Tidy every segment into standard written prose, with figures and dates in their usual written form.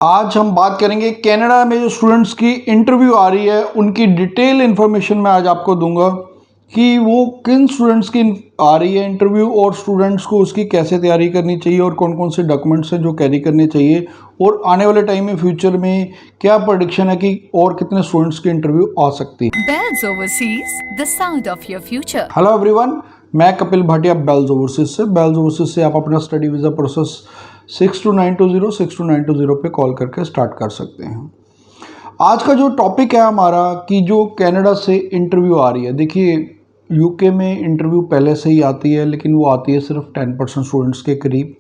आज हम बात करेंगे कनाडा में जो स्टूडेंट्स की इंटरव्यू आ रही है उनकी डिटेल इन्फॉर्मेशन मैं आज आपको दूंगा कि वो किन स्टूडेंट्स की आ रही है इंटरव्यू और स्टूडेंट्स को उसकी कैसे तैयारी करनी चाहिए और कौन कौन से डॉक्यूमेंट्स हैं जो कैरी करने चाहिए और आने वाले टाइम में फ्यूचर में क्या प्रेडिक्शन है कि और कितने स्टूडेंट्स की इंटरव्यू आ सकती है। Bells Overseas, the sound of your future. Hello everyone, मैं कपिल भाटिया बेल्स ओवरसीज से आप अपना स्टडी वीज़ा प्रोसेस 6292062920 पे कॉल करके स्टार्ट कर सकते हैं। आज का जो टॉपिक है हमारा कि जो कनाडा से इंटरव्यू आ रही है, देखिए यूके में इंटरव्यू पहले से ही आती है लेकिन वो आती है सिर्फ 10% स्टूडेंट्स के करीब,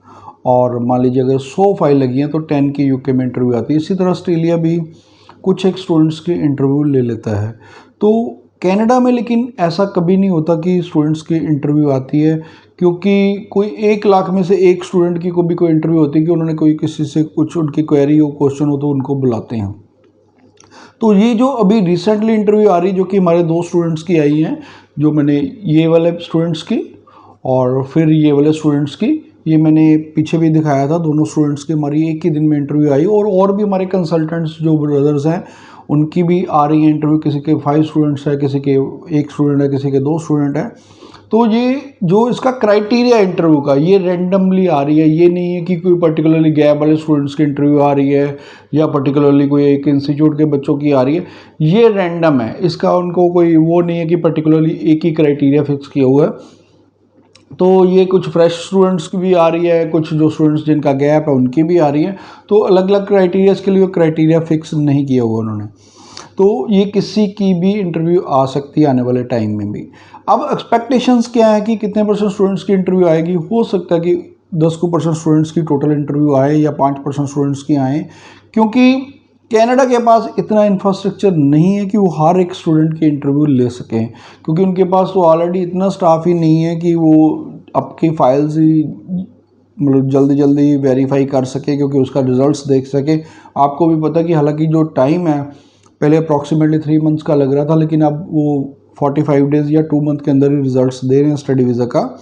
और मान लीजिए अगर 100 फाइल लगी हैं तो 10 की यूके में इंटरव्यू आती है। इसी तरह ऑस्ट्रेलिया भी कुछ एक स्टूडेंट्स की इंटरव्यू ले लेता है। तो कनाडा में लेकिन ऐसा कभी नहीं होता कि स्टूडेंट्स की इंटरव्यू आती है, क्योंकि कोई 1 लाख में से एक स्टूडेंट की कोई इंटरव्यू होती है कि उन्होंने कोई किसी से कुछ उनकी क्वेरी हो, क्वेश्चन हो तो उनको बुलाते हैं। तो ये जो अभी रिसेंटली इंटरव्यू आ रही जो कि हमारे 2 स्टूडेंट्स की आई हैं, जो मैंने ये वाले स्टूडेंट्स की और फिर ये वाले स्टूडेंट्स की, ये मैंने पीछे भी दिखाया था, दोनों स्टूडेंट्स की हमारी एक ही दिन में इंटरव्यू आई। और भी हमारे कंसल्टेंट्स जो ब्रदर्स हैं उनकी भी आ रही है इंटरव्यू, किसी के 5 स्टूडेंट्स है, किसी के 1 स्टूडेंट है, किसी के 2 स्टूडेंट है। तो ये जो इसका क्राइटेरिया इंटरव्यू का, ये रैंडमली आ रही है, ये नहीं है कि कोई पर्टिकुलरली गैप वाले स्टूडेंट्स की इंटरव्यू आ रही है या पर्टिकुलरली कोई एक इंस्टीट्यूट के बच्चों की आ रही है। ये रैंडम है, इसका उनको कोई वो नहीं है कि पर्टिकुलरली एक ही क्राइटेरिया फिक्स किया हुआ है। तो ये कुछ फ्रेश स्टूडेंट्स की भी आ रही है, कुछ जो स्टूडेंट्स जिनका गैप है उनकी भी आ रही है। तो अलग अलग क्राइटेरियाज के लिए क्राइटेरिया फिक्स नहीं किया हुआ उन्होंने। तो ये किसी की भी इंटरव्यू आ सकती है आने वाले टाइम में भी। अब एक्सपेक्टेशंस क्या है कि कितने % स्टूडेंट्स की इंटरव्यू आएगी। हो सकता है कि 10% स्टूडेंट्स की टोटल इंटरव्यू आए या 5% स्टूडेंट्स की आए, क्योंकि कनाडा के पास इतना इंफ्रास्ट्रक्चर नहीं है कि वो हर एक स्टूडेंट की इंटरव्यू ले सकें, क्योंकि उनके पास तो ऑलरेडी इतना स्टाफ ही नहीं है कि वो आपकी फाइल्स ही मतलब जल्दी जल्दी वेरीफाई कर सके, क्योंकि उसका रिजल्ट्स देख सके। आपको भी पता कि हालांकि जो टाइम है पहले अप्रॉक्सीमेटली 3 मंथ्स का लग रहा था, लेकिन अब वो 45 डेज़ या 2 मंथ के अंदर ही रिजल्ट्स दे रहे हैं स्टडी वीज़ा का।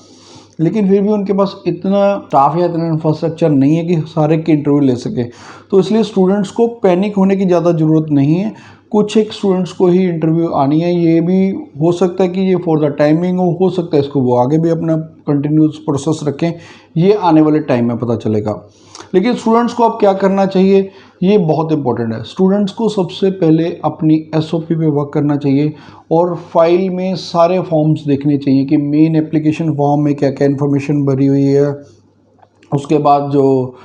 लेकिन फिर भी उनके पास इतना स्टाफ या इतना इंफ्रास्ट्रक्चर नहीं है कि सारे की इंटरव्यू ले सके। तो इसलिए स्टूडेंट्स को पैनिक होने की ज़्यादा ज़रूरत नहीं है, कुछ एक स्टूडेंट्स को ही इंटरव्यू आनी है। ये भी हो सकता है कि ये फॉर द टाइमिंग हो सकता है इसको वो आगे भी अपना कंटिन्यूस प्रोसेस रखें, ये आने वाले टाइम में पता चलेगा। लेकिन स्टूडेंट्स को अब क्या करना चाहिए, ये बहुत इंपॉर्टेंट है। स्टूडेंट्स को सबसे पहले अपनी SOP पे वर्क करना चाहिए और फाइल में सारे फॉर्म्स देखने चाहिए कि मेन एप्लीकेशन फॉर्म में क्या क्या इन्फॉर्मेशन भरी हुई है, उसके बाद जो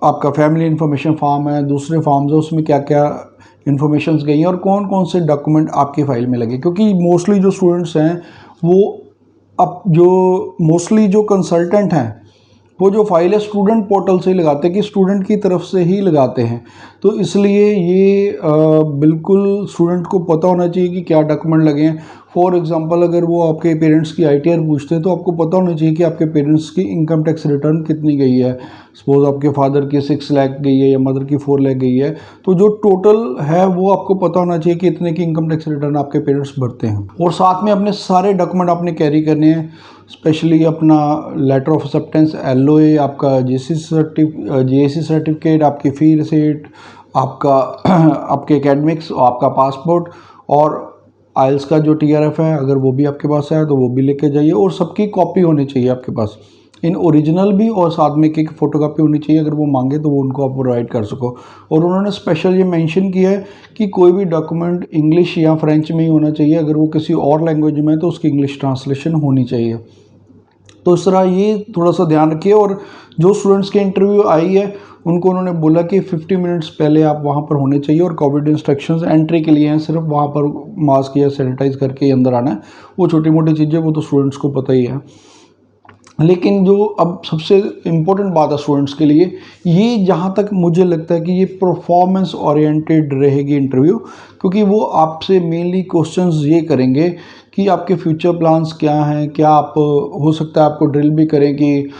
आपका फैमिली इन्फॉर्मेशन फॉर्म है, दूसरे फॉर्म्स है, उसमें क्या क्या इन्फॉर्मेशंस गई हैं और कौन कौन से डॉक्यूमेंट आपकी फ़ाइल में लगे। क्योंकि मोस्टली जो स्टूडेंट्स हैं वो अब जो मोस्टली जो कंसल्टेंट हैं वो जो फाइल है स्टूडेंट पोर्टल से ही लगाते हैं, कि स्टूडेंट की तरफ से ही लगाते हैं। तो इसलिए ये बिल्कुल स्टूडेंट को पता होना चाहिए कि क्या डॉक्यूमेंट लगे हैं। फॉर एग्जांपल अगर वो आपके पेरेंट्स की ITR पूछते हैं तो आपको पता होना चाहिए कि आपके पेरेंट्स की इनकम टैक्स रिटर्न कितनी गई है। सपोज आपके फादर की 6 लाख गई है या मदर की 4 लाख गई है, तो जो टोटल है वो आपको पता होना चाहिए कि इतने की इनकम टैक्स रिटर्न आपके पेरेंट्स भरते हैं। और साथ में अपने सारे डॉक्यूमेंट आपने कैरी करने हैं, स्पेशली अपना लेटर ऑफ एक्सेप्टेंस, LOA, आपका GAC सर्टिफिकेट, आपकी फ़ी रिसीट, आपका आपके एकेडमिक्स, आपका पासपोर्ट और IELTS का जो TRF है अगर वो भी आपके पास है तो वो भी लेके जाइए। और सबकी कॉपी होनी चाहिए आपके पास, इन ओरिजिनल भी और साथ में एक फ़ोटोकॉपी होनी चाहिए। अगर वो मांगे तो वो उनको आप प्रोवाइड कर सको। और उन्होंने स्पेशल ये मेंशन किया है कि कोई भी डॉक्यूमेंट इंग्लिश या फ्रेंच में ही होना चाहिए, अगर वो किसी और लैंग्वेज में है तो उसकी इंग्लिश ट्रांसलेशन होनी चाहिए। तो इस तरह ये थोड़ा सा ध्यान रखिए। और जो स्टूडेंट्स की इंटरव्यू आई है उनको उन्होंने बोला कि 50 मिनट्स पहले आप वहाँ पर होने चाहिए, और कोविड इंस्ट्रक्शंस एंट्री के लिए हैं, सिर्फ वहाँ पर मास्क या सैनिटाइज करके ही अंदर आना है। वो छोटी मोटी चीज़ें वो तो स्टूडेंट्स को पता ही है। लेकिन जो अब सबसे इम्पोर्टेंट बात है स्टूडेंट्स के लिए, ये जहाँ तक मुझे लगता है कि ये परफॉर्मेंस ओरिएंटेड रहेगी इंटरव्यू, क्योंकि वो आपसे मेनली क्वेश्चंस ये करेंगे कि आपके फ्यूचर प्लान्स क्या हैं, क्या आप हो सकता है आपको ड्रिल भी करें कि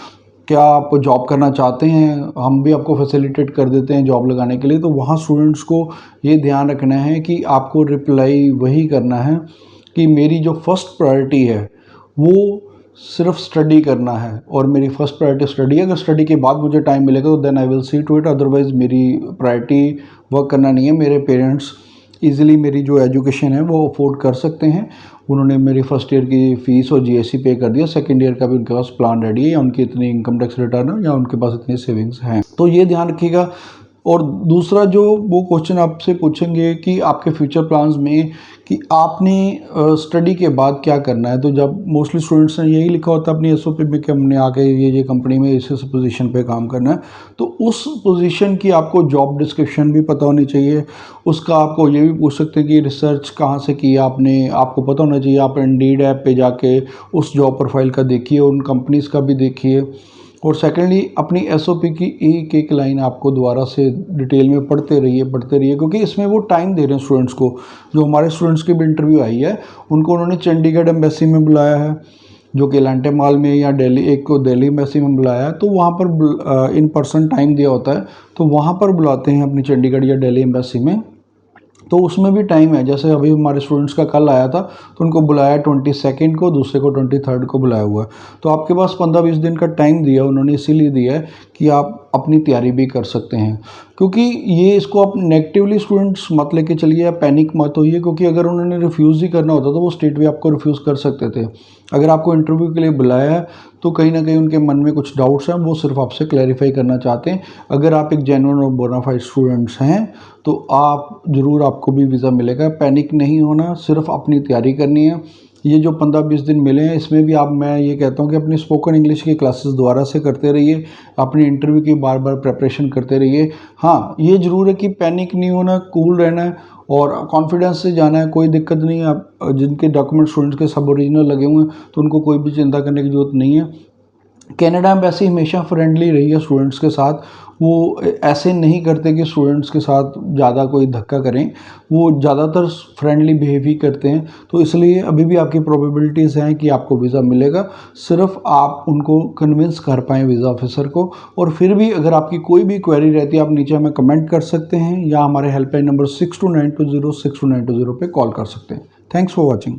क्या आप जॉब करना चाहते हैं, हम भी आपको फैसिलिटेट कर देते हैं जॉब लगाने के लिए। तो वहाँ स्टूडेंट्स को ये ध्यान रखना है कि आपको रिप्लाई वही करना है कि मेरी जो फर्स्ट प्रायोरिटी है वो सिर्फ स्टडी करना है और मेरी फर्स्ट प्रायोरिटी स्टडी है। अगर स्टडी के बाद मुझे टाइम मिलेगा तो then I will see to it, otherwise मेरी प्रायोरिटी वर्क करना नहीं है। मेरे पेरेंट्स ईज़िली मेरी जो एजुकेशन है वो अफोर्ड कर सकते हैं। उन्होंने मेरी फर्स्ट ईयर की फ़ीस और जीएसटी पे कर दिया, सेकंड ईयर का भी उनके पास प्लान रेडी है, या उनकी इतनी इनकम टैक्स रिटर्न है या उनके पास इतनी सेविंग्स हैं। तो ये ध्यान रखिएगा। और दूसरा जो वो क्वेश्चन आपसे पूछेंगे कि आपके फ्यूचर प्लान्स में कि आपने स्टडी के बाद क्या करना है, तो जब मोस्टली स्टूडेंट्स ने यही लिखा होता है अपनी एसओपी में कि हमने आके ये कंपनी में इस पोजीशन पे काम करना है, तो उस पोजीशन की आपको जॉब डिस्क्रिप्शन भी पता होनी चाहिए। उसका आपको ये भी पूछ सकते हैं कि रिसर्च कहाँ से किया आपने, आपको पता होना चाहिए। आप इंडीड ऐप पे जाके उस जॉब प्रोफाइल का देखिए, उन कंपनीज़ का भी देखिए। और सेकेंडली अपनी एसओपी की एक एक लाइन आपको दोबारा से डिटेल में पढ़ते रहिए क्योंकि इसमें वो टाइम दे रहे हैं स्टूडेंट्स को। जो हमारे स्टूडेंट्स की भी इंटरव्यू आई है उनको उन्होंने चंडीगढ़ एम्बेसी में बुलाया है, जो कि एलांटे मॉल में, या दिल्ली, एक को दिल्ली एम्बेसी में बुलाया है। तो वहाँ पर इन पर्सन टाइम दिया होता है, तो वहाँ पर बुलाते हैं अपनी चंडीगढ़ या दिल्ली एम्बेसी में। तो उसमें भी टाइम है। जैसे अभी हमारे स्टूडेंट्स का कल आया था तो उनको बुलाया 22 को, दूसरे को 23 को बुलाया हुआ है। तो आपके पास 15-20 दिन का टाइम दिया उन्होंने, इसीलिए दिया है कि आप अपनी तैयारी भी कर सकते हैं। क्योंकि ये इसको आप नेगेटिवली स्टूडेंट्स मत लेके चलिए या पैनिक मत होइए, क्योंकि अगर उन्होंने रिफ्यूज़ ही करना होता तो वो स्टेट भी आपको रिफ्यूज़ कर सकते थे। अगर आपको इंटरव्यू के लिए बुलाया है तो कहीं ना कहीं उनके मन में कुछ डाउट्स हैं, वो सिर्फ आपसे क्लैरिफाई करना चाहते हैं। अगर आप एक जेन्युइन और बोनाफाइड स्टूडेंट्स हैं तो आप ज़रूर, आपको भी वीज़ा मिलेगा। पैनिक नहीं होना, सिर्फ अपनी तैयारी करनी है। ये जो 15-20 दिन मिले हैं इसमें भी मैं ये कहता हूँ कि अपनी स्पोकन इंग्लिश की क्लासेस दोबारा से करते रहिए, अपनी इंटरव्यू की बार बार प्रेपरेशन करते रहिए। हाँ, ये ज़रूर है कि पैनिक नहीं होना, कूल रहना है और कॉन्फिडेंस से जाना है। कोई दिक्कत नहीं है। आप जिनके डॉक्यूमेंट स्टूडेंट्स के सब ओरिजिनल लगे हुए हैं तो उनको कोई भी चिंता करने की ज़रूरत नहीं है। कनाडा एम्बेसी हमेशा फ्रेंडली रही है स्टूडेंट्स के साथ। वो ऐसे नहीं करते कि स्टूडेंट्स के साथ ज़्यादा कोई धक्का करें, वो ज़्यादातर फ्रेंडली बिहेव ही करते हैं। तो इसलिए अभी भी आपकी प्रोबेबिलिटीज़ हैं कि आपको वीज़ा मिलेगा, सिर्फ आप उनको कन्विंस कर पाएँ वीज़ा ऑफिसर को। और फिर भी अगर आपकी कोई भी क्वेरी रहती है आप नीचे हमें कमेंट कर सकते हैं या हमारे हेल्पलाइन नंबर 6292062920 पे कॉल कर सकते हैं। Thanks for watching.